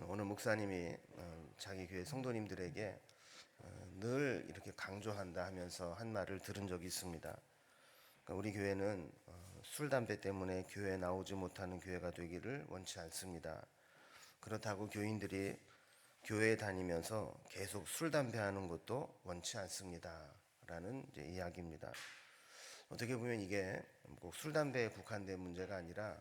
오늘 목사님이 자기 교회 성도님들에게 늘 이렇게 강조한다 하면서 한 말을 들은 적이 있습니다. 그러니까 우리 교회는 술, 담배 때문에 교회에 나오지 못하는 교회가 되기를 원치 않습니다. 그렇다고 교인들이 교회에 다니면서 계속 술, 담배 하는 것도 원치 않습니다. 라는 이제 이야기입니다. 어떻게 보면 이게 꼭 술, 담배에 국한된 문제가 아니라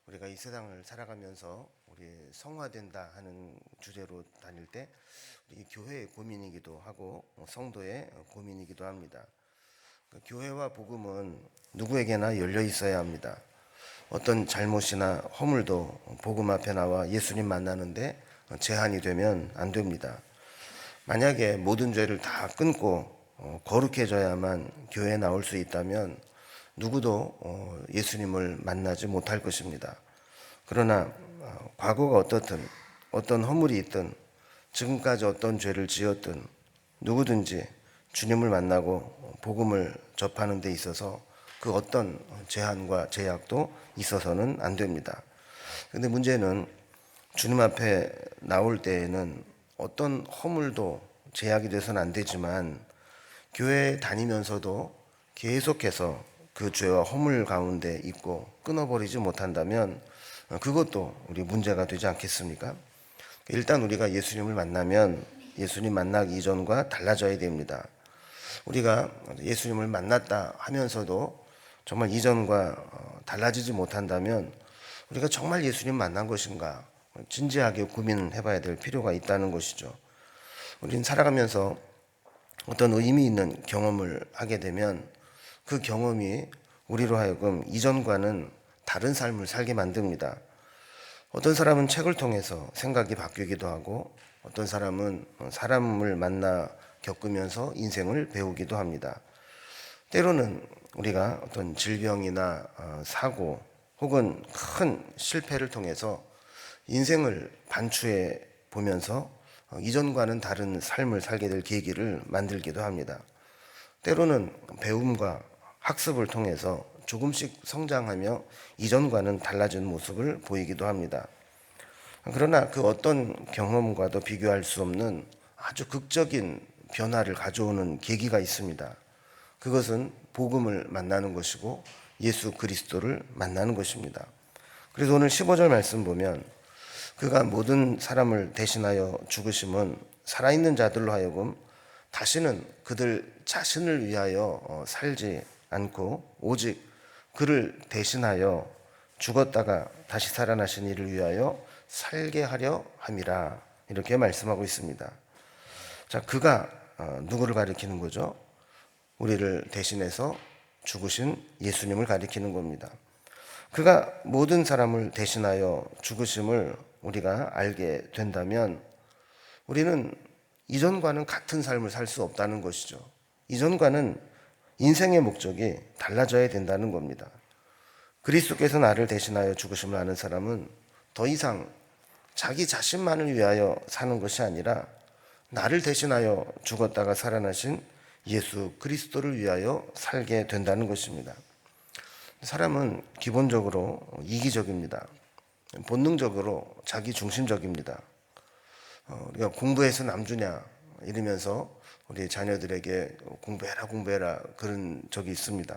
우리가 이 세상을 살아가면서 우리 성화된다 하는 주제로 다닐 때 우리 교회의 고민이기도 하고 성도의 고민이기도 합니다. 교회와 복음은 누구에게나 열려 있어야 합니다. 어떤 잘못이나 허물도 복음 앞에 나와 예수님 만나는데 제한이 되면 안 됩니다. 만약에 모든 죄를 다 끊고 거룩해져야만 교회에 나올 수 있다면 누구도 예수님을 만나지 못할 것입니다. 그러나 과거가 어떻든 어떤 허물이 있든 지금까지 어떤 죄를 지었든 누구든지 주님을 만나고 복음을 접하는 데 있어서 그 어떤 제한과 제약도 있어서는 안 됩니다. 그런데 문제는 주님 앞에 나올 때에는 어떤 허물도 제약이 돼서는 안 되지만 교회에 다니면서도 계속해서 그 죄와 허물 가운데 있고 끊어버리지 못한다면 그것도 우리 문제가 되지 않겠습니까? 일단 우리가 예수님을 만나면 예수님 만나기 이전과 달라져야 됩니다. 우리가 예수님을 만났다 하면서도 정말 이전과 달라지지 못한다면 우리가 정말 예수님 만난 것인가 진지하게 고민해 봐야 될 필요가 있다는 것이죠. 우리는 살아가면서 어떤 의미 있는 경험을 하게 되면 그 경험이 우리로 하여금 이전과는 다른 삶을 살게 만듭니다. 어떤 사람은 책을 통해서 생각이 바뀌기도 하고 어떤 사람은 사람을 만나 겪으면서 인생을 배우기도 합니다. 때로는 우리가 어떤 질병이나 사고 혹은 큰 실패를 통해서 인생을 반추해 보면서 이전과는 다른 삶을 살게 될 계기를 만들기도 합니다. 때로는 배움과 학습을 통해서 조금씩 성장하며 이전과는 달라진 모습을 보이기도 합니다. 그러나 그 어떤 경험과도 비교할 수 없는 아주 극적인 변화를 가져오는 계기가 있습니다. 그것은 복음을 만나는 것이고 예수 그리스도를 만나는 것입니다. 그래서 오늘 15절 말씀 보면 그가 모든 사람을 대신하여 죽으심은 살아있는 자들로 하여금 다시는 그들 자신을 위하여 살지 않고 오직 그를 대신하여 죽었다가 다시 살아나신 이를 위하여 살게 하려 함이라 이렇게 말씀하고 있습니다. 자, 그가 누구를 가리키는 거죠? 우리를 대신해서 죽으신 예수님을 가리키는 겁니다. 그가 모든 사람을 대신하여 죽으심을 우리가 알게 된다면 우리는 이전과는 같은 삶을 살 수 없다는 것이죠. 이전과는 인생의 목적이 달라져야 된다는 겁니다. 그리스도께서 나를 대신하여 죽으심을 아는 사람은 더 이상 자기 자신만을 위하여 사는 것이 아니라 나를 대신하여 죽었다가 살아나신 예수 그리스도를 위하여 살게 된다는 것입니다. 사람은 기본적으로 이기적입니다. 본능적으로 자기 중심적입니다. 우리가 공부해서 남주냐 이러면서 우리 자녀들에게 공부해라 그런 적이 있습니다.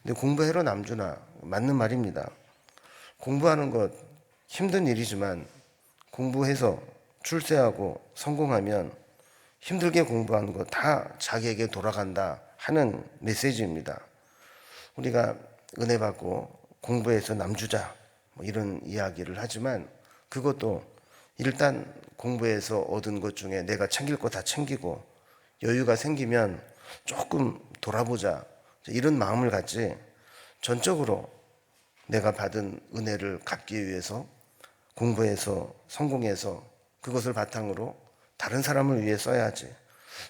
근데 공부해라 남주나 맞는 말입니다. 공부하는 것 힘든 일이지만 공부해서 출세하고 성공하면 힘들게 공부하는 거 다 자기에게 돌아간다 하는 메시지입니다. 우리가 은혜 받고 공부해서 남주자 이런 이야기를 하지만 그것도 일단 공부해서 얻은 것 중에 내가 챙길 거 다 챙기고 여유가 생기면 조금 돌아보자 이런 마음을 갖지 전적으로 내가 받은 은혜를 갚기 위해서 공부해서 성공해서 그것을 바탕으로 다른 사람을 위해 써야지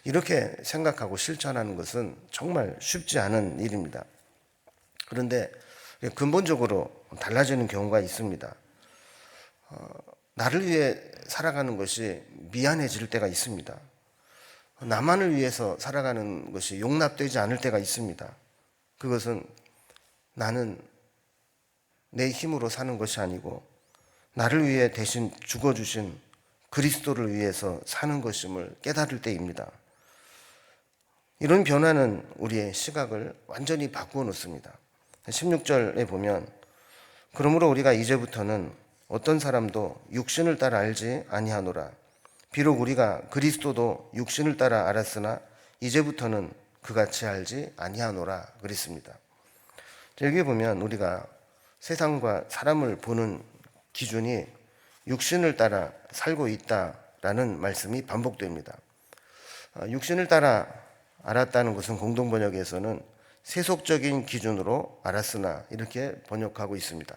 이렇게 생각하고 실천하는 것은 정말 쉽지 않은 일입니다. 그런데 근본적으로 달라지는 경우가 있습니다. 나를 위해 살아가는 것이 미안해질 때가 있습니다. 나만을 위해서 살아가는 것이 용납되지 않을 때가 있습니다. 그것은 나는 내 힘으로 사는 것이 아니고 나를 위해 대신 죽어주신 그리스도를 위해서 사는 것임을 깨달을 때입니다. 이런 변화는 우리의 시각을 완전히 바꾸어 놓습니다. 16절에 보면 그러므로 우리가 이제부터는 어떤 사람도 육신을 따라 알지 아니하노라. 비록 우리가 그리스도도 육신을 따라 알았으나 이제부터는 그같이 알지 아니하노라 그랬습니다. 여기 보면 우리가 세상과 사람을 보는 기준이 육신을 따라 살고 있다라는 말씀이 반복됩니다. 육신을 따라 알았다는 것은 공동번역에서는 세속적인 기준으로 알았으나 이렇게 번역하고 있습니다.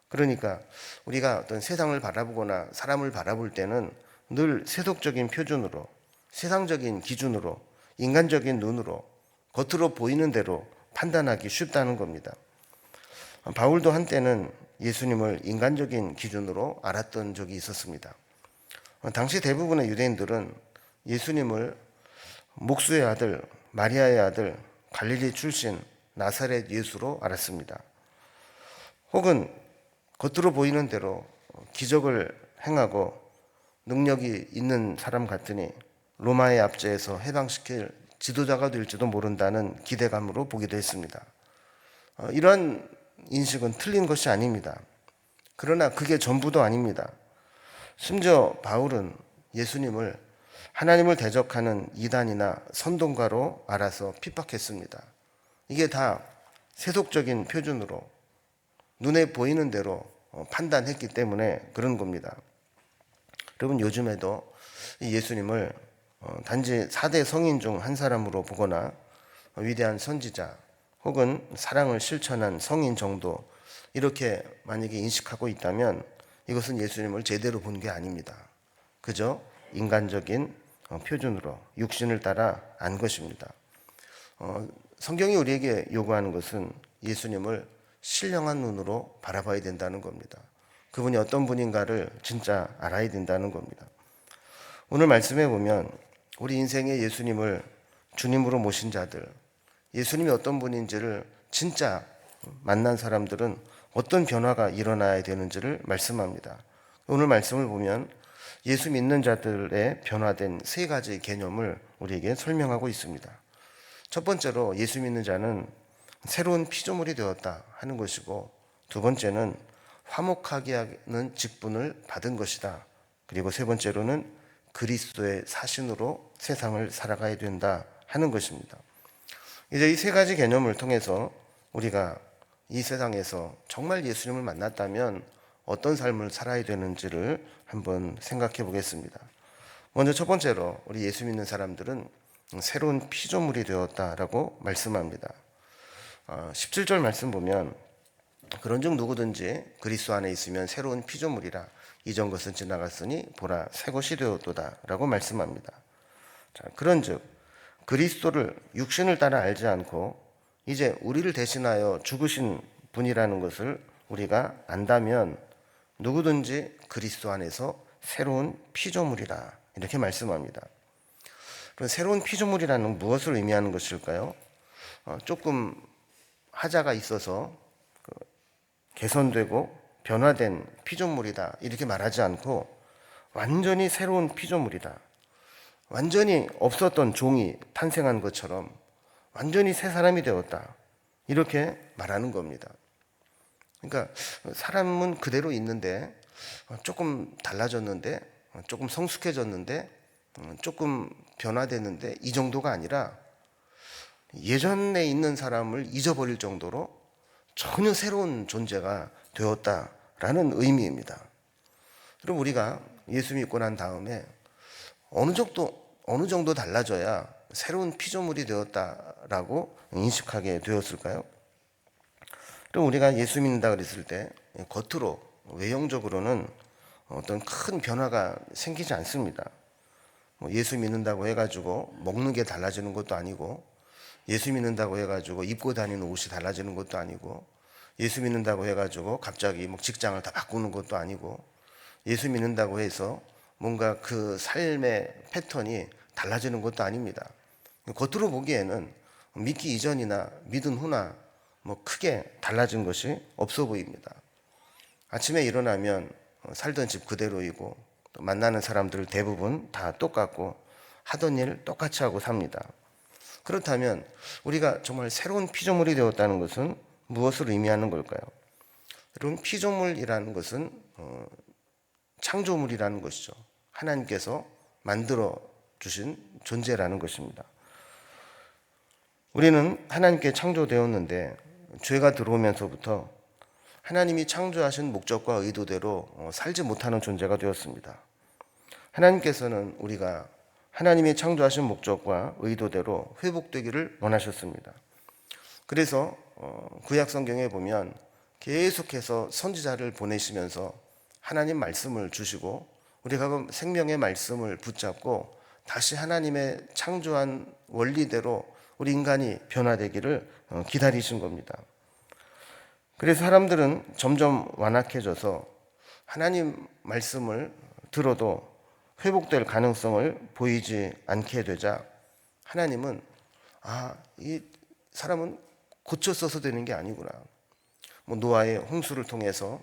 그러니까 우리가 어떤 세상을 바라보거나 사람을 바라볼 때는 늘 세속적인 표준으로, 세상적인 기준으로, 인간적인 눈으로, 겉으로 보이는 대로 판단하기 쉽다는 겁니다. 바울도 한때는 예수님을 인간적인 기준으로 알았던 적이 있었습니다. 당시 대부분의 유대인들은 예수님을 목수의 아들, 마리아의 아들, 갈릴리 출신 나사렛 예수로 알았습니다. 혹은 겉으로 보이는 대로 기적을 행하고 능력이 있는 사람 같으니 로마의 압제에서 해방시킬 지도자가 될지도 모른다는 기대감으로 보기도 했습니다. 이러한 인식은 틀린 것이 아닙니다. 그러나 그게 전부도 아닙니다. 심지어 바울은 예수님을 하나님을 대적하는 이단이나 선동가로 알아서 핍박했습니다. 이게 다 세속적인 표준으로 눈에 보이는 대로 판단했기 때문에 그런 겁니다. 여러분, 요즘에도 예수님을 단지 4대 성인 중 한 사람으로 보거나 위대한 선지자 혹은 사랑을 실천한 성인 정도 이렇게 만약에 인식하고 있다면 이것은 예수님을 제대로 본 게 아닙니다. 그저 인간적인 표준으로 육신을 따라 안 것입니다. 성경이 우리에게 요구하는 것은 예수님을 신령한 눈으로 바라봐야 된다는 겁니다. 그분이 어떤 분인가를 진짜 알아야 된다는 겁니다. 오늘 말씀에 보면 우리 인생에 예수님을 주님으로 모신 자들, 예수님이 어떤 분인지를 진짜 만난 사람들은 어떤 변화가 일어나야 되는지를 말씀합니다. 오늘 말씀을 보면 예수 믿는 자들의 변화된 세 가지 개념을 우리에게 설명하고 있습니다. 첫 번째로 예수 믿는 자는 새로운 피조물이 되었다 하는 것이고, 두 번째는 화목하게 하는 직분을 받은 것이다. 그리고 세 번째로는 그리스도의 사신으로 세상을 살아가야 된다 하는 것입니다. 이제 이 세 가지 개념을 통해서 우리가 이 세상에서 정말 예수님을 만났다면 어떤 삶을 살아야 되는지를 한번 생각해 보겠습니다. 먼저 첫 번째로 우리 예수 믿는 사람들은 새로운 피조물이 되었다라고 말씀합니다. 17절 말씀 보면 그런즉 누구든지 그리스도 안에 있으면 새로운 피조물이라 이전 것은 지나갔으니 보라 새 것이 되었도다 라고 말씀합니다. 자, 그런즉 그리스도를 육신을 따라 알지 않고 이제 우리를 대신하여 죽으신 분이라는 것을 우리가 안다면 누구든지 그리스도 안에서 새로운 피조물이라 이렇게 말씀합니다. 그럼 새로운 피조물이라는 무엇을 의미하는 것일까요? 조금 하자가 있어서 개선되고 변화된 피조물이다 이렇게 말하지 않고 완전히 새로운 피조물이다, 완전히 없었던 종이 탄생한 것처럼 완전히 새 사람이 되었다 이렇게 말하는 겁니다. 그러니까 사람은 그대로 있는데 조금 달라졌는데, 조금 성숙해졌는데, 조금 변화됐는데 이 정도가 아니라 예전에 있는 사람을 잊어버릴 정도로 전혀 새로운 존재가 되었다라는 의미입니다. 그럼 우리가 예수 믿고 난 다음에 어느 정도 달라져야 새로운 피조물이 되었다라고 인식하게 되었을까요? 그럼 우리가 예수 믿는다 그랬을 때 겉으로 외형적으로는 어떤 큰 변화가 생기지 않습니다. 예수 믿는다고 해가지고 먹는 게 달라지는 것도 아니고, 예수 믿는다고 해가지고 입고 다니는 옷이 달라지는 것도 아니고, 예수 믿는다고 해가지고 갑자기 직장을 다 바꾸는 것도 아니고, 예수 믿는다고 해서 뭔가 그 삶의 패턴이 달라지는 것도 아닙니다. 겉으로 보기에는 믿기 이전이나 믿은 후나 크게 달라진 것이 없어 보입니다. 아침에 일어나면 살던 집 그대로이고, 또 만나는 사람들 대부분 다 똑같고 하던 일 똑같이 하고 삽니다. 그렇다면 우리가 정말 새로운 피조물이 되었다는 것은 무엇을 의미하는 걸까요? 여러분, 피조물이라는 것은 창조물이라는 것이죠. 하나님께서 만들어 주신 존재라는 것입니다. 우리는 하나님께 창조되었는데 죄가 들어오면서부터 하나님이 창조하신 목적과 의도대로 살지 못하는 존재가 되었습니다. 하나님께서는 우리가 하나님이 창조하신 목적과 의도대로 회복되기를 원하셨습니다. 그래서 구약 성경에 보면 계속해서 선지자를 보내시면서 하나님 말씀을 주시고 우리가 그 생명의 말씀을 붙잡고 다시 하나님의 창조한 원리대로 우리 인간이 변화되기를 기다리신 겁니다. 그래서 사람들은 점점 완악해져서 하나님 말씀을 들어도 회복될 가능성을 보이지 않게 되자 하나님은 이 사람은 고쳐 써서 되는 게 아니구나. 노아의 홍수를 통해서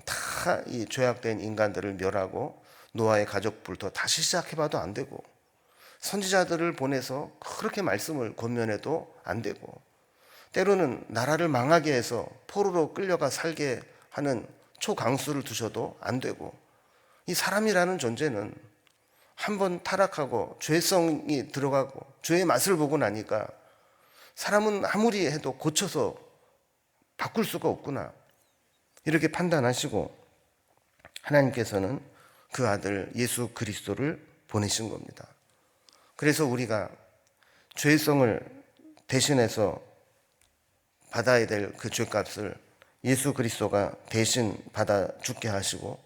다 이 죄악된 인간들을 멸하고 노아의 가족부터 다시 시작해봐도 안 되고 선지자들을 보내서 그렇게 말씀을 권면해도 안 되고 때로는 나라를 망하게 해서 포로로 끌려가 살게 하는 초강수를 두셔도 안 되고 이 사람이라는 존재는 한번 타락하고 죄성이 들어가고 죄의 맛을 보고 나니까 사람은 아무리 해도 고쳐서 바꿀 수가 없구나 이렇게 판단하시고 하나님께서는 그 아들 예수 그리스도를 보내신 겁니다. 그래서 우리가 죄성을 대신해서 받아야 될 그 죄값을 예수 그리스도가 대신 받아 죽게 하시고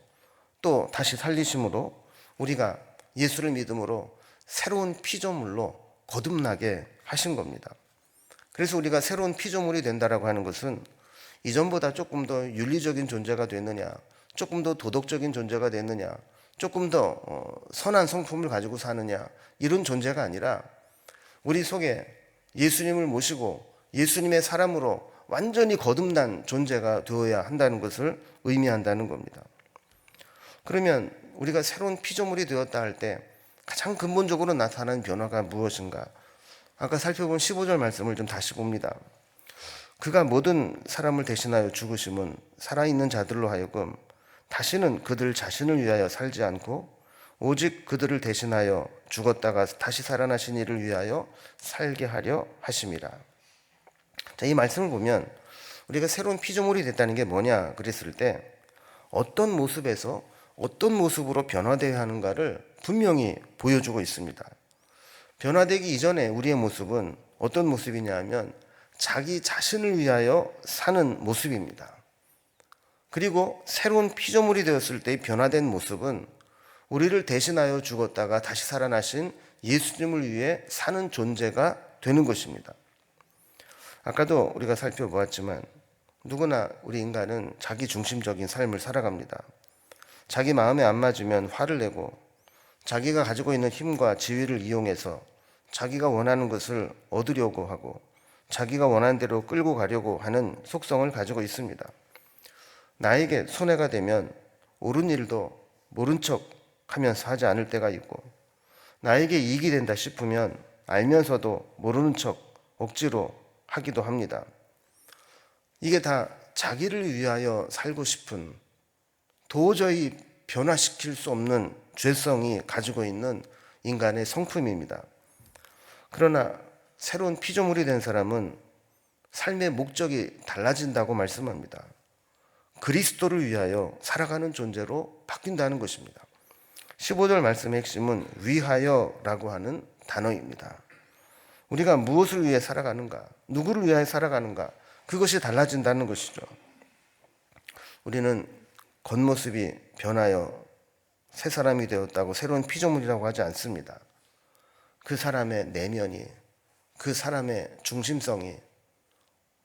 또 다시 살리심으로 우리가 예수를 믿음으로 새로운 피조물로 거듭나게 하신 겁니다. 그래서 우리가 새로운 피조물이 된다라고 하는 것은 이전보다 조금 더 윤리적인 존재가 됐느냐, 조금 더 도덕적인 존재가 됐느냐, 조금 더 선한 성품을 가지고 사느냐 이런 존재가 아니라 우리 속에 예수님을 모시고 예수님의 사람으로 완전히 거듭난 존재가 되어야 한다는 것을 의미한다는 겁니다. 그러면 우리가 새로운 피조물이 되었다 할 때 가장 근본적으로 나타나는 변화가 무엇인가? 아까 살펴본 15절 말씀을 좀 다시 봅니다. 그가 모든 사람을 대신하여 죽으심은 살아있는 자들로 하여금 다시는 그들 자신을 위하여 살지 않고 오직 그들을 대신하여 죽었다가 다시 살아나신 이를 위하여 살게 하려 하심이라. 자, 이 말씀을 보면 우리가 새로운 피조물이 됐다는 게 뭐냐 그랬을 때 어떤 모습에서 어떤 모습으로 변화되어야 하는가를 분명히 보여주고 있습니다. 변화되기 이전에 우리의 모습은 어떤 모습이냐 하면 자기 자신을 위하여 사는 모습입니다. 그리고 새로운 피조물이 되었을 때의 변화된 모습은 우리를 대신하여 죽었다가 다시 살아나신 예수님을 위해 사는 존재가 되는 것입니다. 아까도 우리가 살펴보았지만 누구나 우리 인간은 자기 중심적인 삶을 살아갑니다. 자기 마음에 안 맞으면 화를 내고 자기가 가지고 있는 힘과 지위를 이용해서 자기가 원하는 것을 얻으려고 하고 자기가 원하는 대로 끌고 가려고 하는 속성을 가지고 있습니다. 나에게 손해가 되면 옳은 일도 모른 척 하면서 하지 않을 때가 있고 나에게 이익이 된다 싶으면 알면서도 모르는 척 억지로 하기도 합니다. 이게 다 자기를 위하여 살고 싶은 도저히 변화시킬 수 없는 죄성이 가지고 있는 인간의 성품입니다. 그러나 새로운 피조물이 된 사람은 삶의 목적이 달라진다고 말씀합니다. 그리스도를 위하여 살아가는 존재로 바뀐다는 것입니다. 15절 말씀의 핵심은 위하여라고 하는 단어입니다. 우리가 무엇을 위해 살아가는가, 누구를 위하여 살아가는가, 그것이 달라진다는 것이죠. 우리는 겉모습이 변하여 새 사람이 되었다고 새로운 피조물이라고 하지 않습니다. 그 사람의 내면이, 그 사람의 중심성이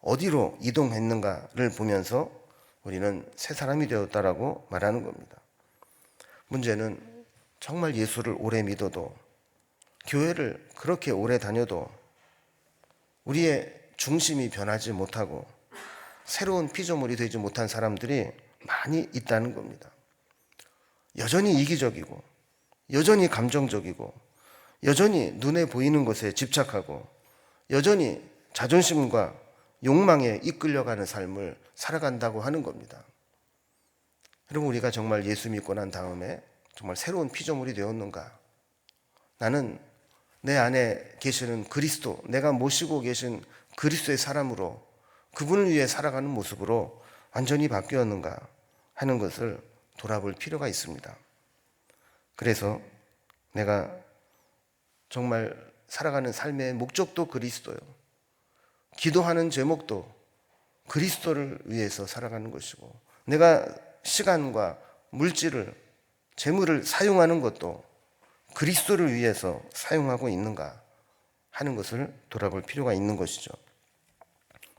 어디로 이동했는가를 보면서 우리는 새 사람이 되었다라고 말하는 겁니다. 문제는 정말 예수를 오래 믿어도 교회를 그렇게 오래 다녀도 우리의 중심이 변하지 못하고 새로운 피조물이 되지 못한 사람들이 많이 있다는 겁니다. 여전히 이기적이고 여전히 감정적이고 여전히 눈에 보이는 것에 집착하고 여전히 자존심과 욕망에 이끌려가는 삶을 살아간다고 하는 겁니다. 여러분, 우리가 정말 예수 믿고 난 다음에 정말 새로운 피조물이 되었는가? 나는 내 안에 계시는 그리스도, 내가 모시고 계신 그리스도의 사람으로 그분을 위해 살아가는 모습으로 완전히 바뀌었는가 하는 것을 돌아볼 필요가 있습니다. 그래서 내가 정말 살아가는 삶의 목적도 그리스도요. 기도하는 제목도 그리스도를 위해서 살아가는 것이고, 내가 시간과 물질을, 재물을 사용하는 것도 그리스도를 위해서 사용하고 있는가 하는 것을 돌아볼 필요가 있는 것이죠.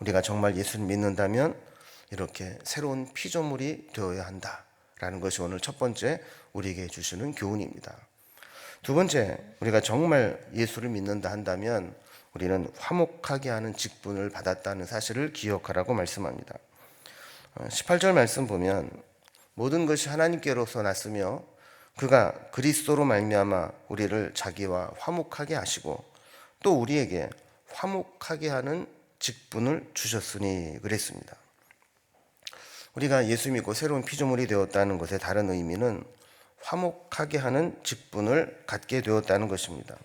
우리가 정말 예수를 믿는다면 이렇게 새로운 피조물이 되어야 한다라는 것이 오늘 첫 번째 우리에게 주시는 교훈입니다. 두 번째, 우리가 정말 예수를 믿는다 한다면 우리는 화목하게 하는 직분을 받았다는 사실을 기억하라고 말씀합니다. 18절 말씀 보면 모든 것이 하나님께로서 났으며 그가 그리스도로 말미암아 우리를 자기와 화목하게 하시고 또 우리에게 화목하게 하는 직분을 주셨으니 그랬습니다. 우리가 예수 믿고 새로운 피조물이 되었다는 것의 다른 의미는 화목하게 하는 직분을 갖게 되었다는 것입니다.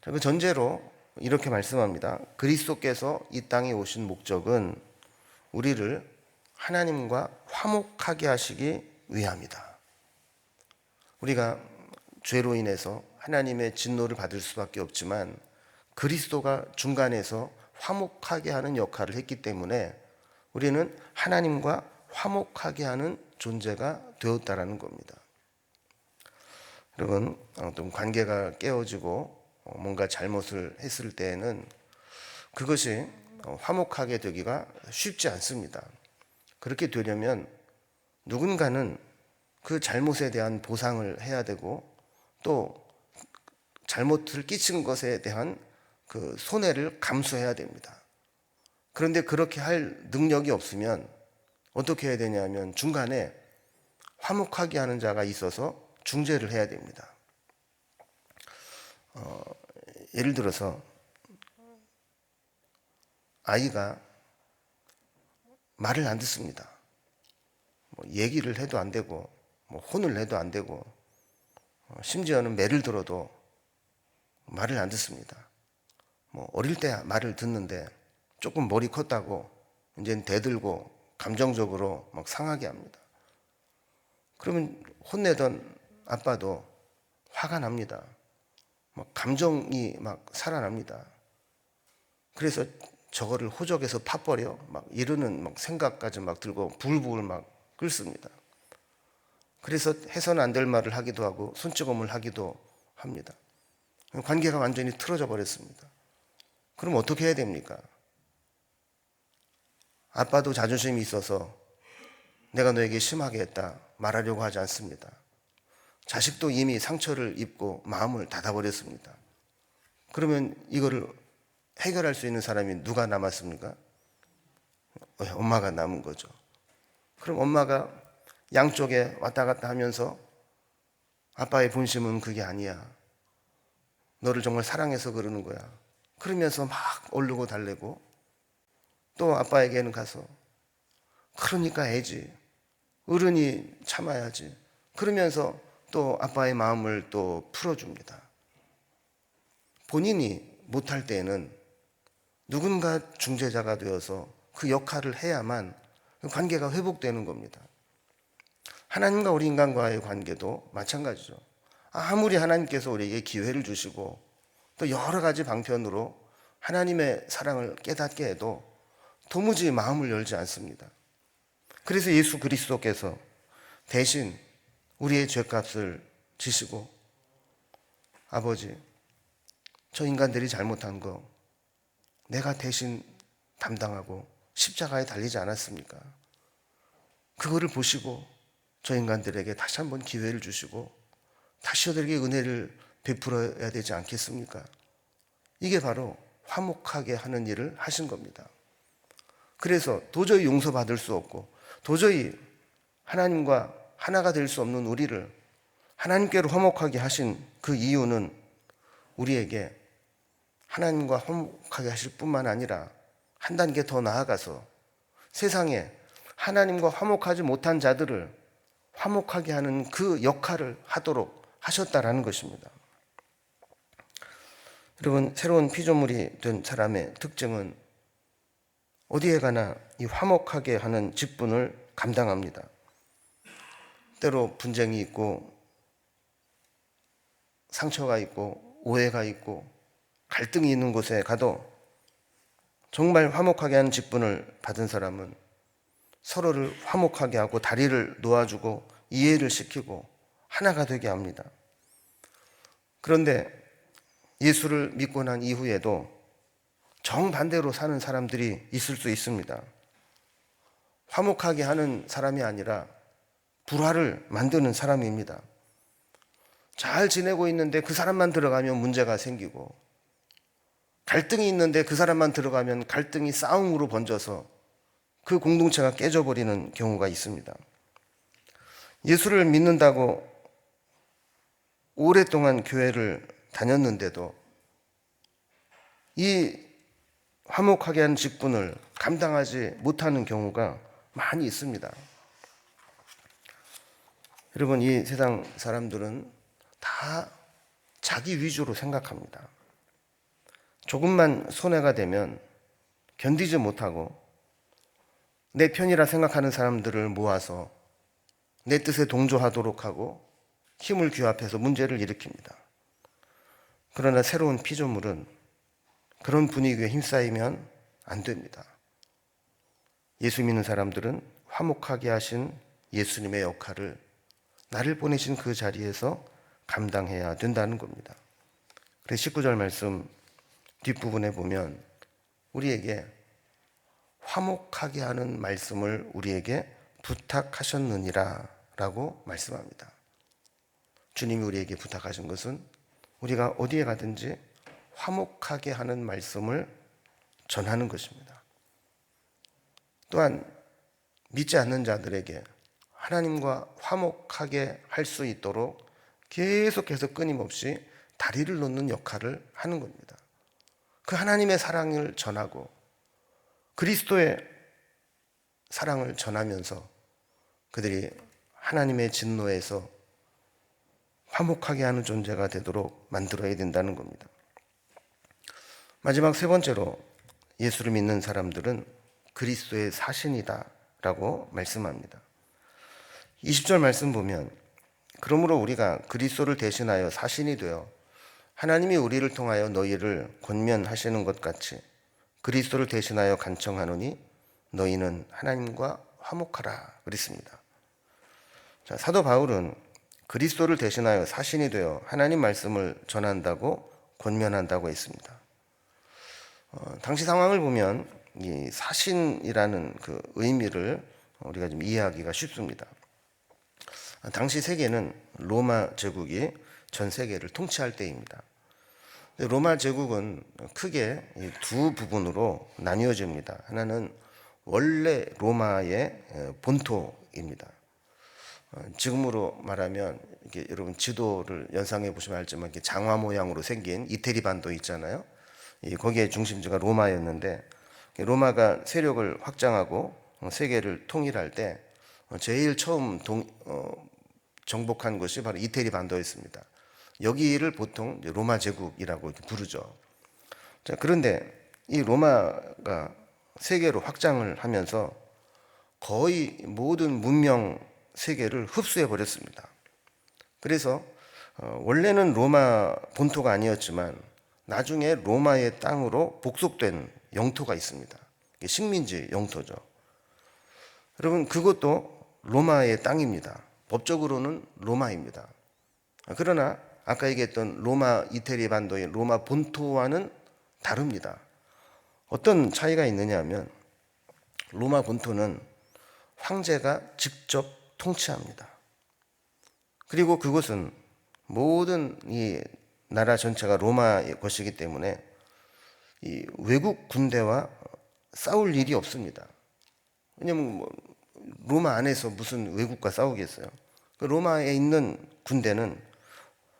그 전제로 이렇게 말씀합니다. 그리스도께서 이 땅에 오신 목적은 우리를 하나님과 화목하게 하시기 위함이다. 우리가 죄로 인해서 하나님의 진노를 받을 수밖에 없지만 그리스도가 중간에서 화목하게 하는 역할을 했기 때문에 우리는 하나님과 화목하게 하는 존재가 되었다라는 겁니다. 여러분, 어떤 관계가 깨어지고 뭔가 잘못을 했을 때에는 그것이 화목하게 되기가 쉽지 않습니다. 그렇게 되려면 누군가는 그 잘못에 대한 보상을 해야 되고 또 잘못을 끼친 것에 대한 그 손해를 감수해야 됩니다. 그런데 그렇게 할 능력이 없으면 어떻게 해야 되냐면 중간에 화목하게 하는 자가 있어서 중재를 해야 됩니다. 예를 들어서 아이가 말을 안 듣습니다. 얘기를 해도 안 되고 혼을 내도 안 되고 심지어는 매를 들어도 말을 안 듣습니다. 어릴 때 말을 듣는데 조금 머리 컸다고 이제는 대들고 감정적으로 막 상하게 합니다. 그러면 혼내던 아빠도 화가 납니다. 감정이 막 살아납니다. 그래서 저거를 호적에서 파버려 막 이러는 막 생각까지 막 들고 불불 막 끓습니다. 그래서 해서는 안 될 말을 하기도 하고 손찌검을 하기도 합니다. 관계가 완전히 틀어져 버렸습니다. 그럼 어떻게 해야 됩니까? 아빠도 자존심이 있어서 내가 너에게 심하게 했다 말하려고 하지 않습니다. 자식도 이미 상처를 입고 마음을 닫아버렸습니다. 그러면 이거를 해결할 수 있는 사람이 누가 남았습니까? 엄마가 남은 거죠. 그럼 엄마가 양쪽에 왔다 갔다 하면서 아빠의 본심은 그게 아니야. 너를 정말 사랑해서 그러는 거야. 그러면서 막 오르고 달래고 또 아빠에게는 가서 그러니까 애지. 어른이 참아야지. 그러면서 또 아빠의 마음을 또 풀어줍니다. 본인이 못할 때에는 누군가 중재자가 되어서 그 역할을 해야만 그 관계가 회복되는 겁니다. 하나님과 우리 인간과의 관계도 마찬가지죠. 아무리 하나님께서 우리에게 기회를 주시고 또 여러 가지 방편으로 하나님의 사랑을 깨닫게 해도 도무지 마음을 열지 않습니다. 그래서 예수 그리스도께서 대신 우리의 죄값을 지시고 아버지, 저 인간들이 잘못한 거 내가 대신 담당하고 십자가에 달리지 않았습니까? 그거를 보시고 저 인간들에게 다시 한번 기회를 주시고 다시 저들에게 은혜를 베풀어야 되지 않겠습니까? 이게 바로 화목하게 하는 일을 하신 겁니다. 그래서 도저히 용서받을 수 없고 도저히 하나님과 하나가 될 수 없는 우리를 하나님께로 화목하게 하신 그 이유는 우리에게 하나님과 화목하게 하실 뿐만 아니라 한 단계 더 나아가서 세상에 하나님과 화목하지 못한 자들을 화목하게 하는 그 역할을 하도록 하셨다라는 것입니다. 여러분, 새로운 피조물이 된 사람의 특징은 어디에 가나 이 화목하게 하는 직분을 감당합니다. 때로 분쟁이 있고 상처가 있고 오해가 있고 갈등이 있는 곳에 가도 정말 화목하게 하는 직분을 받은 사람은 서로를 화목하게 하고 다리를 놓아주고 이해를 시키고 하나가 되게 합니다. 그런데 예수를 믿고 난 이후에도 정반대로 사는 사람들이 있을 수 있습니다. 화목하게 하는 사람이 아니라 불화를 만드는 사람입니다. 잘 지내고 있는데 그 사람만 들어가면 문제가 생기고, 갈등이 있는데 그 사람만 들어가면 갈등이 싸움으로 번져서 그 공동체가 깨져버리는 경우가 있습니다. 예수를 믿는다고 오랫동안 교회를 다녔는데도 이 화목하게 하는 직분을 감당하지 못하는 경우가 많이 있습니다. 여러분, 이 세상 사람들은 다 자기 위주로 생각합니다. 조금만 손해가 되면 견디지 못하고 내 편이라 생각하는 사람들을 모아서 내 뜻에 동조하도록 하고 힘을 규합해서 문제를 일으킵니다. 그러나 새로운 피조물은 그런 분위기에 힘싸이면 안 됩니다. 예수 믿는 사람들은 화목하게 하신 예수님의 역할을 나를 보내신 그 자리에서 감당해야 된다는 겁니다. 그래서 19절 말씀 뒷부분에 보면 우리에게 화목하게 하는 말씀을 우리에게 부탁하셨느니라 라고 말씀합니다. 주님이 우리에게 부탁하신 것은 우리가 어디에 가든지 화목하게 하는 말씀을 전하는 것입니다. 또한 믿지 않는 자들에게 하나님과 화목하게 할 수 있도록 계속해서 끊임없이 다리를 놓는 역할을 하는 겁니다. 그 하나님의 사랑을 전하고 그리스도의 사랑을 전하면서 그들이 하나님의 진노에서 화목하게 하는 존재가 되도록 만들어야 된다는 겁니다. 마지막 세 번째로 예수를 믿는 사람들은 그리스도의 사신이다 라고 말씀합니다. 20절 말씀 보면 그러므로 우리가 그리스도를 대신하여 사신이 되어 하나님이 우리를 통하여 너희를 권면하시는 것 같이 그리스도를 대신하여 간청하노니 너희는 하나님과 화목하라 그랬습니다. 자, 사도 바울은 그리스도를 대신하여 사신이 되어 하나님 말씀을 전한다고 권면한다고 했습니다. 당시 상황을 보면 이 사신이라는 그 의미를 우리가 좀 이해하기가 쉽습니다. 당시 세계는 로마 제국이 전 세계를 통치할 때입니다. 로마 제국은 크게 두 부분으로 나뉘어집니다. 하나는 원래 로마의 본토입니다. 지금으로 말하면 이렇게 여러분 지도를 연상해 보시면 알지만 이렇게 장화 모양으로 생긴 이태리 반도 있잖아요. 거기에 중심지가 로마였는데 로마가 세력을 확장하고 세계를 통일할 때 제일 처음 정복한 것이 바로 이태리 반도였습니다. 여기를 보통 로마 제국이라고 이렇게 부르죠. 자, 그런데 이 로마가 세계로 확장을 하면서 거의 모든 문명 세계를 흡수해 버렸습니다. 그래서 원래는 로마 본토가 아니었지만 나중에 로마의 땅으로 복속된 영토가 있습니다. 식민지 영토죠. 여러분, 그것도 로마의 땅입니다. 법적으로는 로마입니다. 그러나 아까 얘기했던 로마 이태리 반도의 로마 본토와는 다릅니다. 어떤 차이가 있느냐 하면 로마 본토는 황제가 직접 통치합니다. 그리고 그것은 모든 이 나라 전체가 로마의 것이기 때문에 이 외국 군대와 싸울 일이 없습니다. 왜냐하면 로마 안에서 무슨 외국과 싸우겠어요. 그 로마에 있는 군대는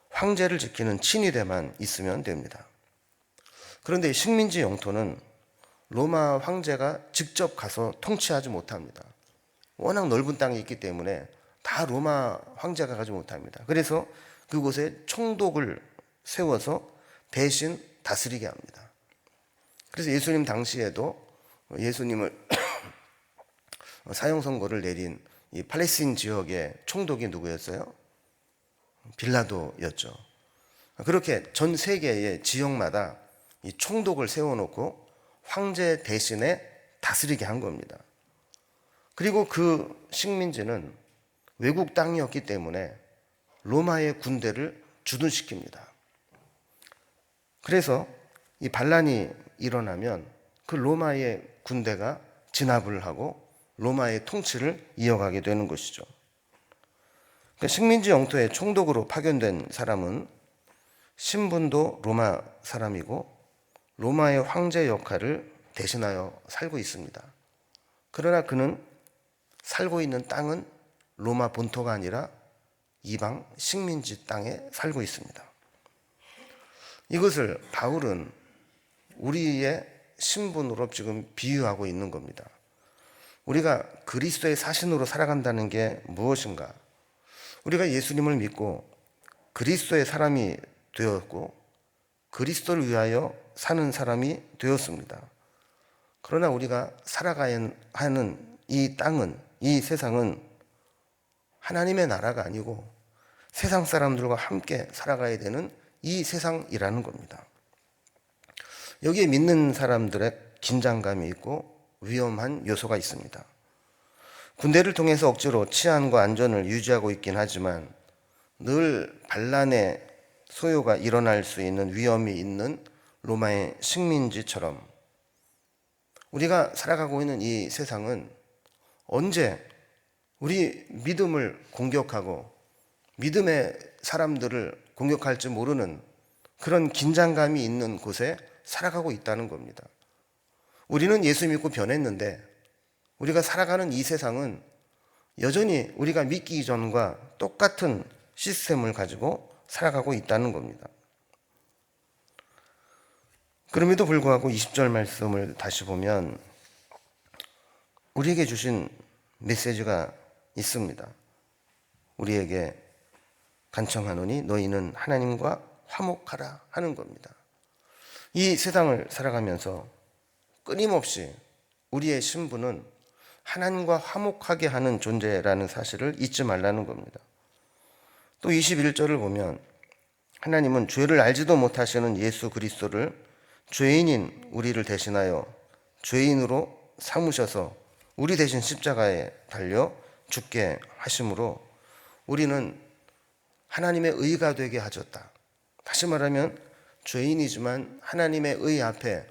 황제를 지키는 친위대만 있으면 됩니다. 그런데 식민지 영토는 로마 황제가 직접 가서 통치하지 못합니다. 워낙 넓은 땅이 있기 때문에 다 로마 황제가 가지 못합니다. 그래서 그곳에 총독을 세워서 대신 다스리게 합니다. 그래서 예수님 당시에도 예수님을 사형 선고를 내린 이 팔레스틴 지역의 총독이 누구였어요? 빌라도였죠. 그렇게 전 세계의 지역마다 이 총독을 세워놓고 황제 대신에 다스리게 한 겁니다. 그리고 그 식민지는 외국 땅이었기 때문에 로마의 군대를 주둔시킵니다. 그래서 이 반란이 일어나면 그 로마의 군대가 진압을 하고 로마의 통치를 이어가게 되는 것이죠. 그러니까 식민지 영토에 총독으로 파견된 사람은 신분도 로마 사람이고 로마의 황제 역할을 대신하여 살고 있습니다. 그러나 그는 살고 있는 땅은 로마 본토가 아니라 이방 식민지 땅에 살고 있습니다. 이것을 바울은 우리의 신분으로 지금 비유하고 있는 겁니다. 우리가 그리스도의 사신으로 살아간다는 게 무엇인가? 우리가 예수님을 믿고 그리스도의 사람이 되었고 그리스도를 위하여 사는 사람이 되었습니다. 그러나 우리가 살아가야 하는 이 땅은, 이 세상은 하나님의 나라가 아니고 세상 사람들과 함께 살아가야 되는 이 세상이라는 겁니다. 여기에 믿는 사람들의 긴장감이 있고 위험한 요소가 있습니다. 군대를 통해서 억지로 치안과 안전을 유지하고 있긴 하지만 늘 반란의 소요가 일어날 수 있는 위험이 있는 로마의 식민지처럼 우리가 살아가고 있는 이 세상은 언제 우리 믿음을 공격하고 믿음의 사람들을 공격할지 모르는 그런 긴장감이 있는 곳에 살아가고 있다는 겁니다. 우리는 예수 믿고 변했는데 우리가 살아가는 이 세상은 여전히 우리가 믿기 이전과 똑같은 시스템을 가지고 살아가고 있다는 겁니다. 그럼에도 불구하고 20절 말씀을 다시 보면 우리에게 주신 메시지가 있습니다. 우리에게 간청하노니 너희는 하나님과 화목하라 하는 겁니다. 이 세상을 살아가면서 끊임없이 우리의 신분은 하나님과 화목하게 하는 존재라는 사실을 잊지 말라는 겁니다. 또 21절을 보면 하나님은 죄를 알지도 못하시는 예수 그리스도를 죄인인 우리를 대신하여 죄인으로 삼으셔서 우리 대신 십자가에 달려 죽게 하심으로 우리는 하나님의 의가 되게 하셨다. 다시 말하면 죄인이지만 하나님의 의 앞에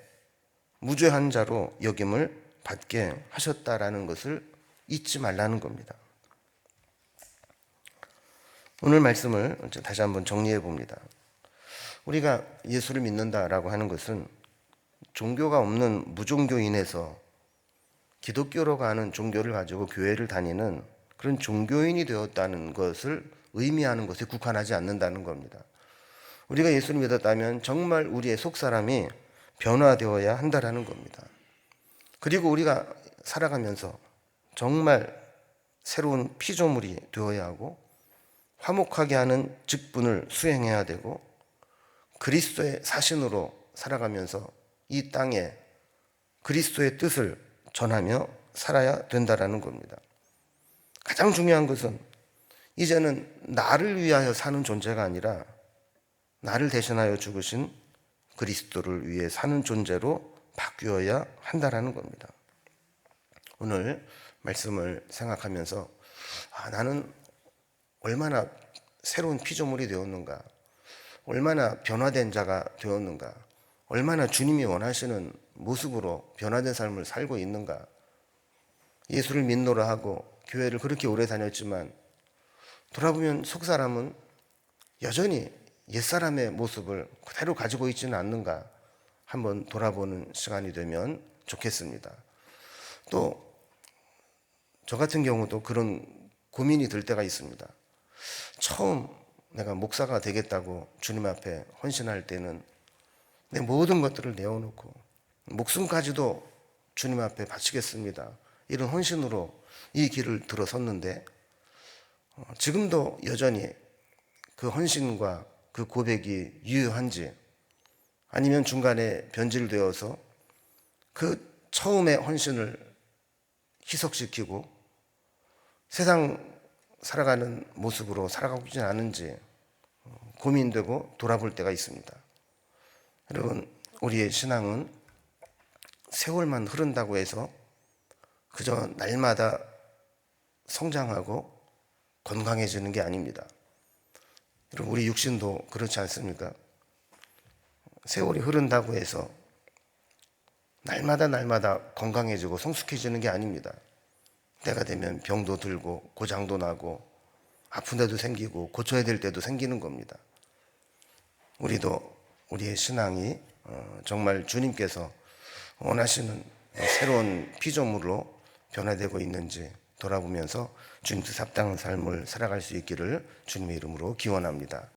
무죄한 자로 여김을 받게 하셨다라는 것을 잊지 말라는 겁니다. 오늘 말씀을 다시 한번 정리해 봅니다. 우리가 예수를 믿는다라고 하는 것은 종교가 없는 무종교인에서 기독교로 가는 종교를 가지고 교회를 다니는 그런 종교인이 되었다는 것을 의미하는 것에 국한하지 않는다는 겁니다. 우리가 예수를 믿었다면 정말 우리의 속사람이 변화되어야 한다라는 겁니다. 그리고 우리가 살아가면서 정말 새로운 피조물이 되어야 하고 화목하게 하는 직분을 수행해야 되고 그리스도의 사신으로 살아가면서 이 땅에 그리스도의 뜻을 전하며 살아야 된다라는 겁니다. 가장 중요한 것은 이제는 나를 위하여 사는 존재가 아니라 나를 대신하여 죽으신 그리스도를 위해 사는 존재로 바뀌어야 한다라는 겁니다. 오늘 말씀을 생각하면서 나는 얼마나 새로운 피조물이 되었는가, 얼마나 변화된 자가 되었는가, 얼마나 주님이 원하시는 모습으로 변화된 삶을 살고 있는가. 예수를 믿노라 하고 교회를 그렇게 오래 다녔지만 돌아보면 속사람은 여전히 옛사람의 모습을 그대로 가지고 있지는 않는가 한번 돌아보는 시간이 되면 좋겠습니다. 또 저 같은 경우도 그런 고민이 들 때가 있습니다. 처음 내가 목사가 되겠다고 주님 앞에 헌신할 때는 내 모든 것들을 내어놓고 목숨까지도 주님 앞에 바치겠습니다, 이런 헌신으로 이 길을 들어섰는데, 지금도 여전히 그 헌신과 그 고백이 유효한지, 아니면 중간에 변질되어서 그 처음의 헌신을 희석시키고 세상 살아가는 모습으로 살아가고 있지는 않은지 고민되고 돌아볼 때가 있습니다. 여러분, 우리의 신앙은 세월만 흐른다고 해서 그저 날마다 성장하고 건강해지는 게 아닙니다. 여러분, 우리 육신도 그렇지 않습니까? 세월이 흐른다고 해서 날마다 건강해지고 성숙해지는 게 아닙니다. 때가 되면 병도 들고 고장도 나고 아픈 데도 생기고 고쳐야 될 때도 생기는 겁니다. 우리도 우리의 신앙이 정말 주님께서 원하시는 새로운 피조물로 변화되고 있는지 돌아보면서 주님 뜻 합당한 삶을 살아갈 수 있기를 주님의 이름으로 기원합니다.